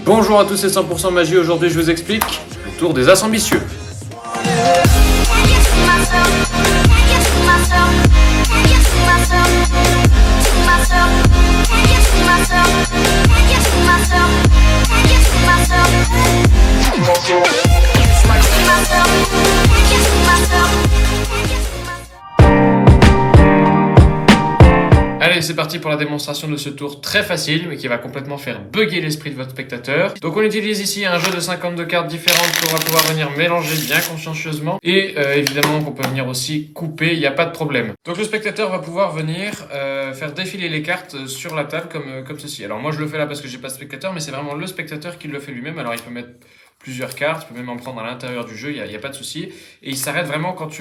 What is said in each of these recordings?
Bonjour à tous, c'est 100% Magie. Aujourd'hui, je vous explique le tour des As ambitieux. Allez, c'est parti pour la démonstration de ce tour très facile, mais qui va complètement faire bugger l'esprit de votre spectateur. Donc on utilise ici un jeu de 52 cartes différentes qu'on va pouvoir venir mélanger bien consciencieusement. Et évidemment qu'on peut venir aussi couper, il n'y a pas de problème. Donc le spectateur va pouvoir venir faire défiler les cartes sur la table comme ceci. Alors moi je le fais là parce que j'ai pas de spectateur, mais c'est vraiment le spectateur qui le fait lui-même. Alors il peut mettre plusieurs cartes, il peut même en prendre à l'intérieur du jeu, il n'y a pas de souci. Et il s'arrête vraiment quand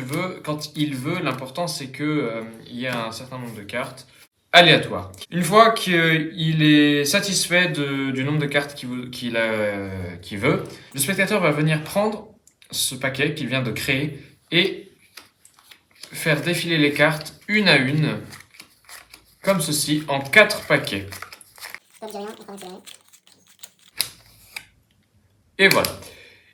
il veut. L'important c'est que il y a un certain nombre de cartes aléatoire. Une fois qu'il est satisfait du nombre de cartes qu'il veut, le spectateur va venir prendre ce paquet qu'il vient de créer et faire défiler les cartes une à une, comme ceci, en 4 paquets. Et voilà.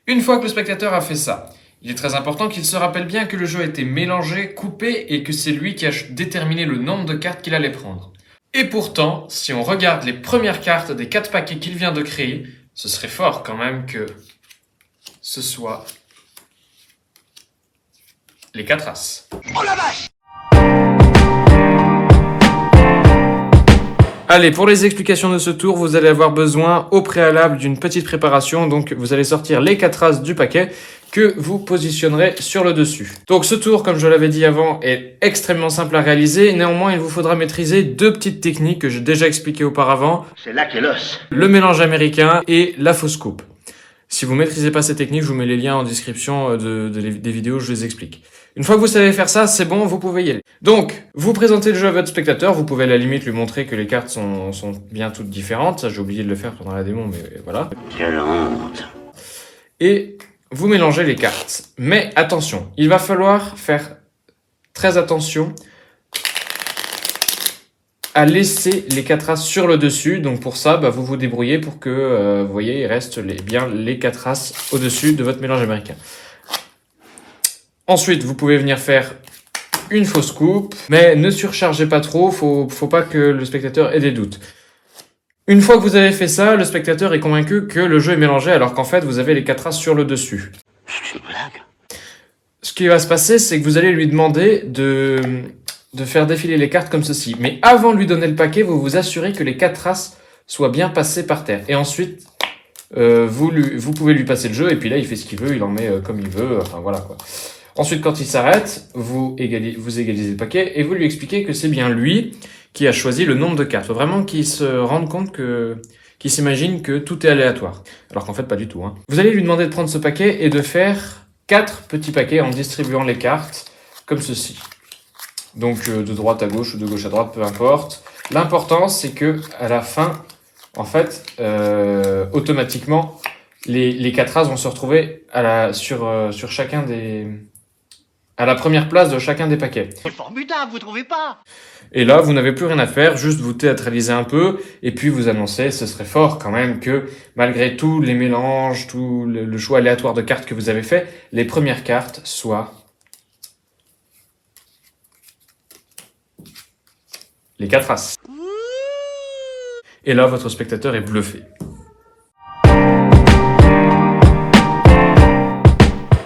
Une fois que le spectateur a fait ça, il est très important qu'il se rappelle bien que le jeu a été mélangé, coupé et que c'est lui qui a déterminé le nombre de cartes qu'il allait prendre. Et pourtant, si on regarde les premières cartes des 4 paquets qu'il vient de créer, ce serait fort quand même que ce soit les 4 As. Oh la vache! Allez, pour les explications de ce tour, vous allez avoir besoin au préalable d'une petite préparation. Donc, vous allez sortir les 4 As du paquet que vous positionnerez sur le dessus. Donc, ce tour, comme je l'avais dit avant, est extrêmement simple à réaliser. Néanmoins, il vous faudra maîtriser 2 petites techniques que j'ai déjà expliquées auparavant. C'est là qu'est l'os. Le mélange américain et la fausse coupe. Si vous ne maîtrisez pas ces techniques, je vous mets les liens en description des vidéos où je les explique. Une fois que vous savez faire ça, c'est bon, vous pouvez y aller. Donc, vous présentez le jeu à votre spectateur, vous pouvez à la limite lui montrer que les cartes sont bien toutes différentes. Ça, j'ai oublié de le faire pendant la démo, mais voilà. Quelle honte. Et vous mélangez les cartes. Mais attention, il va falloir faire très attention à laisser les 4 As sur le dessus. Donc pour ça, vous vous débrouillez pour que, vous voyez, il reste bien les 4 As au-dessus de votre mélange américain. Ensuite, vous pouvez venir faire une fausse coupe, mais ne surchargez pas trop, faut pas que le spectateur ait des doutes. Une fois que vous avez fait ça, le spectateur est convaincu que le jeu est mélangé alors qu'en fait, vous avez les 4 As sur le dessus. C'est une blague. Ce qui va se passer, c'est que vous allez lui demander de faire défiler les cartes comme ceci. Mais avant de lui donner le paquet, vous vous assurez que les 4 As soient bien passés par terre. Et ensuite, vous pouvez lui passer le jeu, et puis là, il fait ce qu'il veut, il en met comme il veut, enfin voilà quoi. Ensuite, quand il s'arrête, vous égalisez le paquet et vous lui expliquez que c'est bien lui qui a choisi le nombre de cartes. Il faut vraiment qu'il se rende compte qu'il s'imagine que tout est aléatoire. Alors qu'en fait, pas du tout. Vous allez lui demander de prendre ce paquet et de faire 4 petits paquets en distribuant les cartes comme ceci. Donc de droite à gauche ou de gauche à droite, peu importe. L'important, c'est que à la fin, en fait, automatiquement, les 4 As vont se retrouver sur chacun à la première place de chacun des paquets. C'est formidable, vous trouvez pas? Et là, vous n'avez plus rien à faire, juste vous théâtralisez un peu, et puis vous annoncez, ce serait fort quand même que, malgré tous les mélanges, tout le choix aléatoire de cartes que vous avez fait, les premières cartes soient les 4 As. Et là, votre spectateur est bluffé.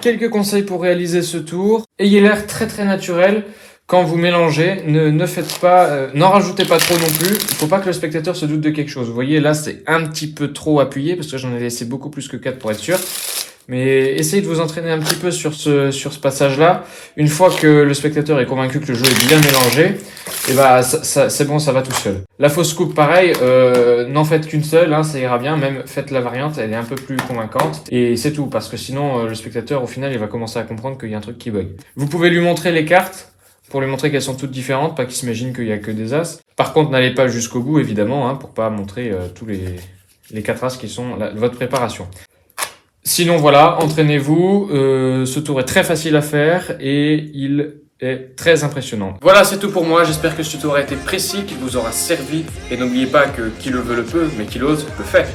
Quelques conseils pour réaliser ce tour. Ayez l'air très très naturel quand vous mélangez. Ne faites pas, n'en rajoutez pas trop non plus. Il faut pas que le spectateur se doute de quelque chose. Vous voyez, là, c'est un petit peu trop appuyé parce que j'en ai laissé beaucoup plus que 4 pour être sûr. Mais essayez de vous entraîner un petit peu sur ce passage-là. Une fois que le spectateur est convaincu que le jeu est bien mélangé, et c'est bon, ça va tout seul. La fausse coupe, pareil, n'en faites qu'une seule, ça ira bien. Même faites la variante, elle est un peu plus convaincante. Et c'est tout, parce que sinon, le spectateur, au final, il va commencer à comprendre qu'il y a un truc qui bug. Vous pouvez lui montrer les cartes, pour lui montrer qu'elles sont toutes différentes, pas qu'il s'imagine qu'il y a que des As. Par contre, n'allez pas jusqu'au bout, évidemment, pour pas montrer tous les 4 As qui sont votre préparation. Sinon voilà, entraînez-vous, ce tour est très facile à faire et il est très impressionnant. Voilà, c'est tout pour moi, j'espère que ce tuto aura été précis, qu'il vous aura servi et n'oubliez pas que qui le veut le peut, mais qui l'ose le fait.